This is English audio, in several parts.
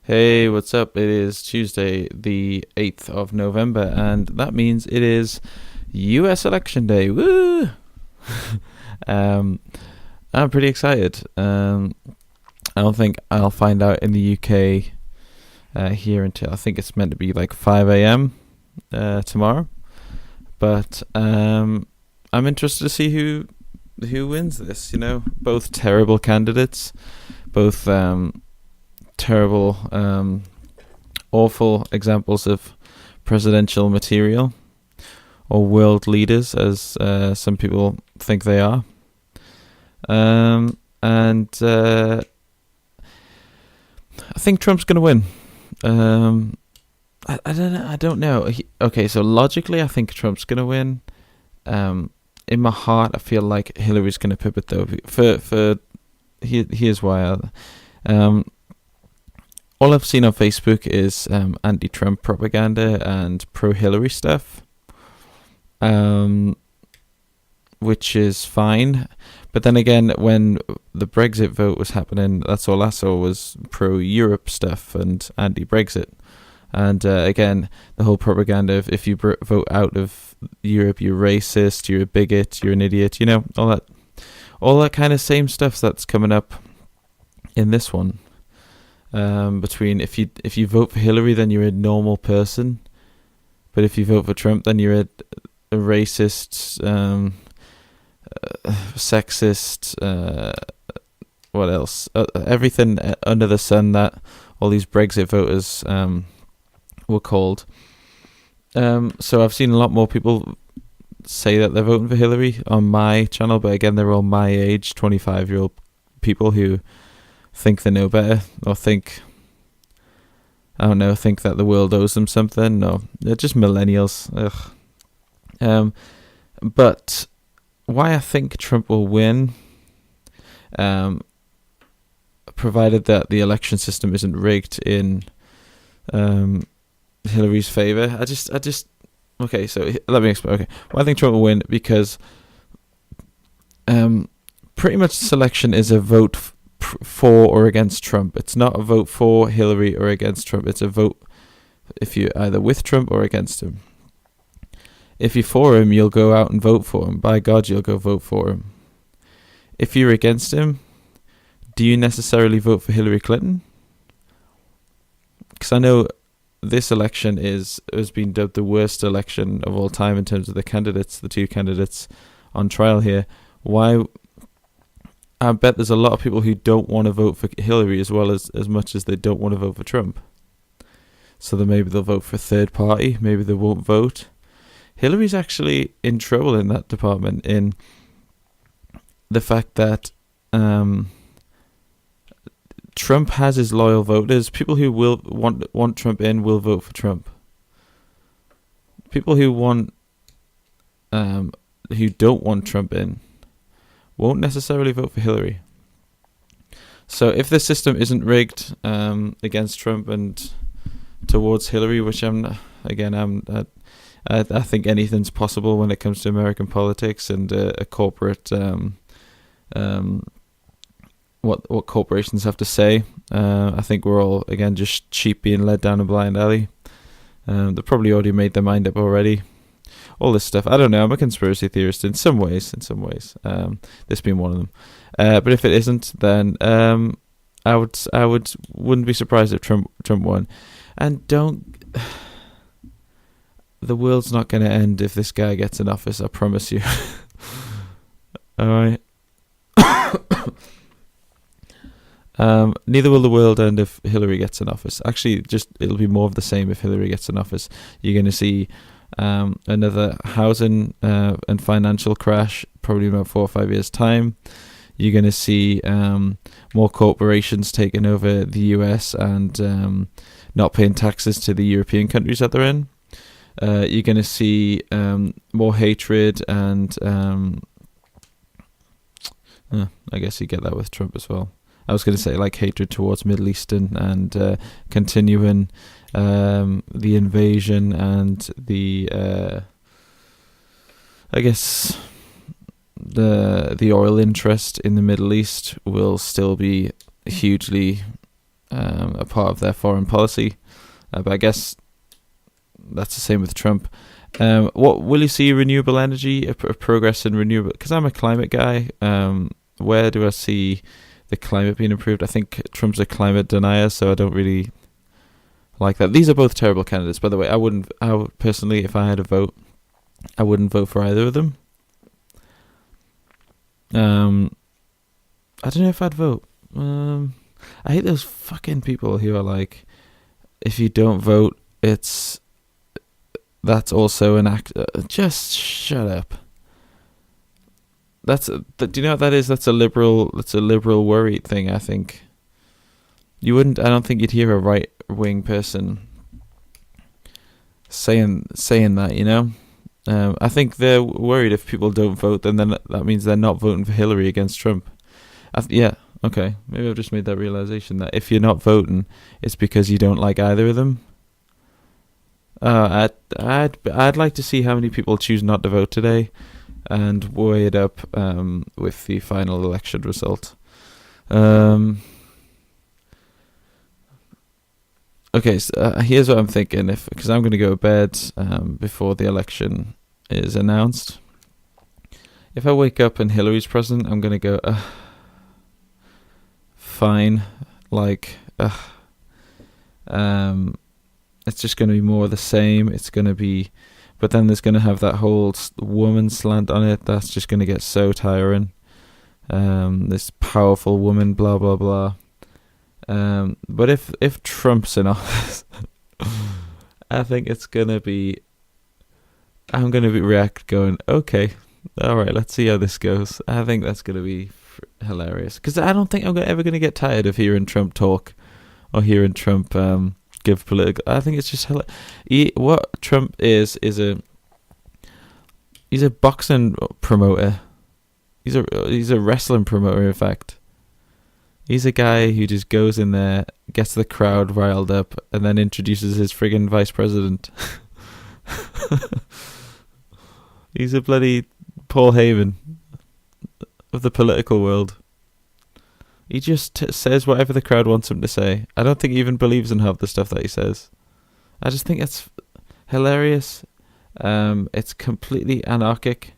Hey, what's up? It is Tuesday, the 8th of November, and that means it is US election day. Woo! um, I'm pretty excited. I don't think I'll find out in the UK here until I think it's meant to be like 5 a.m. Tomorrow. But I'm interested to see who wins this. Both terrible candidates, both terrible, awful examples of presidential material, or world leaders, as some people think they are. And I think Trump's going to win. I don't know. I don't know. Okay, so logically, I think Trump's going to win. In my heart, I feel like Hillary's going to pivot though. Here's why. All I've seen on Facebook is anti-Trump propaganda and pro-Hillary stuff, which is fine. But then again, when the Brexit vote was happening, that's all I saw was pro-Europe stuff and anti-Brexit. And again, the whole propaganda of if you vote out of Europe, you're racist, you're a bigot, you're an idiot, all that kind of same stuff that's coming up in this one. Between if you vote for Hillary, then you're a normal person, but if you vote for Trump, then you're a racist, sexist, what else? Everything under the sun that all these Brexit voters were called. So I've seen a lot more people say that they're voting for Hillary on my channel, but again, they're all my age, 25-year-old people who think they know better, or think that the world owes them something. No, they're just millennials. Ugh. But why I think Trump will win, provided that the election system isn't rigged in Hillary's favor. Okay, so let me explain. Okay, why I think Trump will win, because pretty much this election is a vote for or against Trump. It's not a vote for Hillary or against Trump. It's a vote if you're either with Trump or against him. If you're for him, you'll go out and vote for him. By God, you'll go vote for him. If you're against him, do you necessarily vote for Hillary Clinton? Because I know this election has been dubbed the worst election of all time in terms of the two candidates on trial here. Why? I bet there's a lot of people who don't want to vote for Hillary as much as they don't want to vote for Trump. So then maybe they'll vote for a third party. Maybe they won't vote. Hillary's actually in trouble in that department, in the fact that Trump has his loyal voters. People who will want Trump in will vote for Trump. People who don't want Trump in won't necessarily vote for Hillary. So if the system isn't rigged against Trump and towards Hillary, which I think anything's possible when it comes to American politics and a corporate what corporations have to say. I think we're all again just sheep being led down a blind alley. They probably already made their mind up already. All this stuff. I don't know. I'm a conspiracy theorist in some ways. This being one of them. But if it isn't, then I wouldn't be surprised if Trump won. And the world's not going to end if this guy gets in office. I promise you. All right. Neither will the world end if Hillary gets in office. Actually, it'll be more of the same if Hillary gets in office. You're going to see another housing and financial crash, probably in about 4 or 5 years' time. You're going to see more corporations taking over the US and not paying taxes to the European countries that they're in. You're going to see more hatred and I guess you get that with Trump as well. I was going to say like hatred towards Middle Eastern and continuing the invasion and the I guess the oil interest in the Middle East will still be hugely a part of their foreign policy. But I guess that's the same with Trump. What will you see? Renewable energy, a progress in renewable? Because I'm a climate guy. Where do I see the climate being improved? I think Trump's a climate denier, so I don't really like that. These are both terrible candidates, by the way. I personally, if I had a vote, I wouldn't vote for either of them. I don't know if I'd vote. I hate those fucking people who are like, if you don't vote, that's also an act. Just shut up. Do you know what that is? That's a liberal worry thing. I think I don't think you'd hear a right wing person saying that. You know, I think they're worried if people don't vote, then that means they're not voting for Hillary against Trump. Yeah. Okay. Maybe I've just made that realization that if you're not voting, it's because you don't like either of them. I'd like to see how many people choose not to vote today, and weigh it up with the final election result. Okay, so here's what I'm thinking. Because I'm going to go to bed before the election is announced. If I wake up and Hillary's president, I'm going to go, fine. It's just going to be more of the same. It's going to be, but then there's going to have that whole woman slant on it. That's just going to get so tiring. This powerful woman, blah blah blah. But if Trump's in office, I think it's gonna be. I'm gonna react going, okay, all right, let's see how this goes. I think that's gonna be hilarious, because I don't think I'm ever gonna get tired of hearing Trump talk or hearing Trump give political. I think it's just what Trump is he's a boxing promoter. He's a wrestling promoter, in fact. He's a guy who just goes in there, gets the crowd riled up, and then introduces his friggin' vice president. He's a bloody Paul Heyman of the political world. He just says whatever the crowd wants him to say. I don't think he even believes in half the stuff that he says. I just think it's hilarious. It's completely anarchic.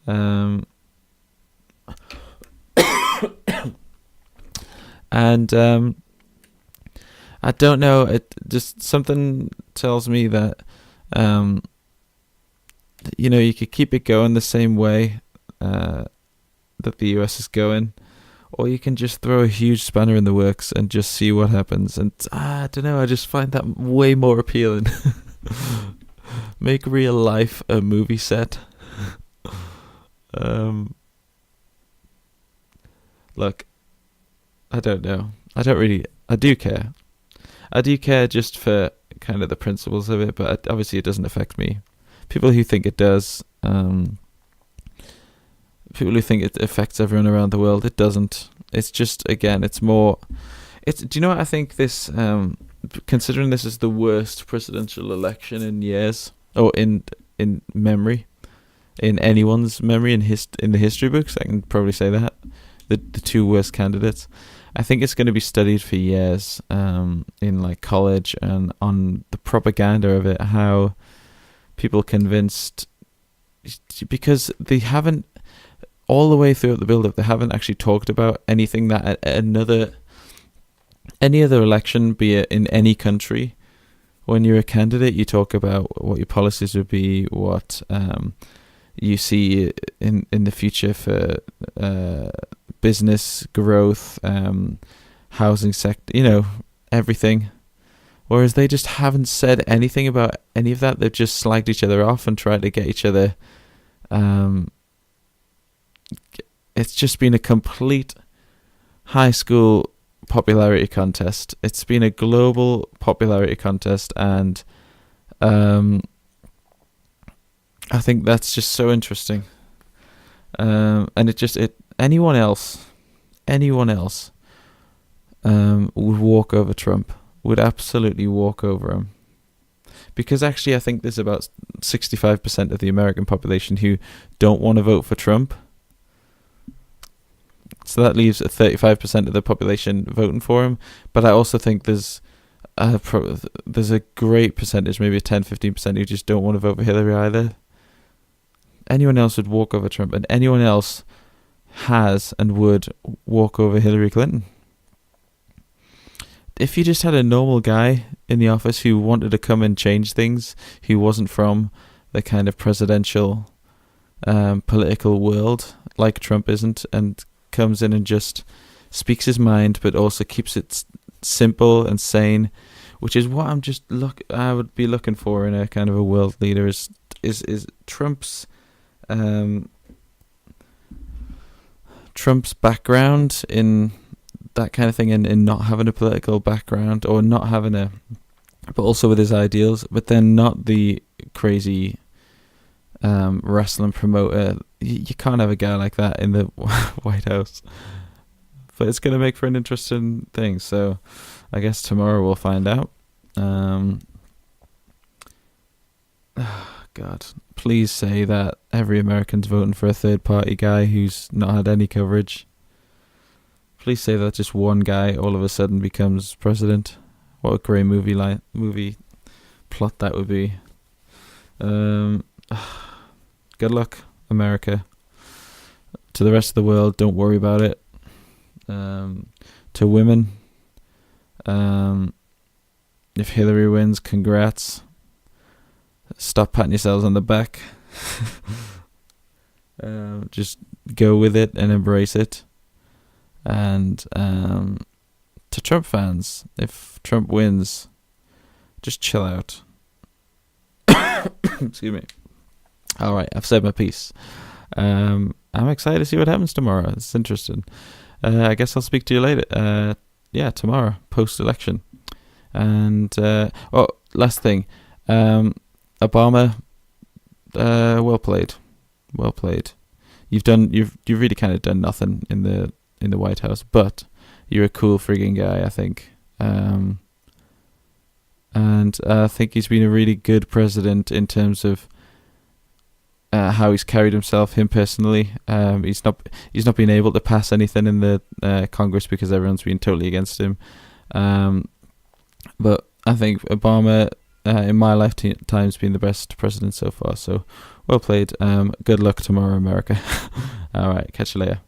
And I don't know. It just something tells me that you could keep it going the same way that the US is going, or you can just throw a huge spanner in the works and just see what happens. And I don't know. I just find that way more appealing. Make real life a movie set. Look, I don't know. I do care. I do care just for kind of the principles of it, but obviously it doesn't affect me. People who think it does, people who think it affects everyone around the world, it doesn't. It's just, again, it's more... Do you know what I think this... considering this is the worst presidential election in years, or in memory, in anyone's memory, in the history books, I can probably say that. The two worst candidates. I think it's going to be studied for years in like college, and on the propaganda of it, how people convinced, because they haven't, all the way throughout the build-up, they haven't actually talked about anything that any other election, be it in any country, when you're a candidate, you talk about what your policies would be, what you see in the future for business growth, housing sector, everything. Whereas they just haven't said anything about any of that. They've just slagged each other off and tried to get each other. It's just been a complete high school popularity contest. It's been a global popularity contest, and I think that's just so interesting. And anyone else would walk over Trump, would absolutely walk over him. Because actually I think there's about 65% of the American population who don't want to vote for Trump. So that leaves 35% of the population voting for him. But I also think there's a great percentage, maybe a 10-15%, who just don't want to vote for Hillary either. Anyone else would walk over Trump, and anyone else has and would walk over Hillary Clinton. If you just had a normal guy in the office who wanted to come and change things, who wasn't from the kind of presidential political world like Trump isn't, and comes in and just speaks his mind, but also keeps it simple and sane, which is what I would be looking for in a kind of a world leader. Is Trump's background in that kind of thing, in not having a political background, or not having but also with his ideals, but then not the crazy wrestling promoter. You can't have a guy like that in the White House. But it's going to make for an interesting thing. So I guess tomorrow we'll find out. God, please say that every American's voting for a third party guy who's not had any coverage. Please say that just one guy all of a sudden becomes president. What a great movie plot that would be. Good luck, America. To the rest of the world, don't worry about it. To women, if Hillary wins, congrats. Stop patting yourselves on the back. Just go with it and embrace it. And to Trump fans, if Trump wins, just chill out. Excuse me. All right, I've said my piece. I'm excited to see what happens tomorrow. It's interesting. I guess I'll speak to you later. Tomorrow, post-election. And last thing, Obama, well played. You've really kind of done nothing in the White House, but you're a cool frigging guy, I think. And I think he's been a really good president in terms of how he's carried himself, him personally. He's not been able to pass anything in the Congress because everyone's been totally against him. But I think Obama, in my lifetime, has been the best president so far. So, well played. Good luck tomorrow, America. All right, catch you later.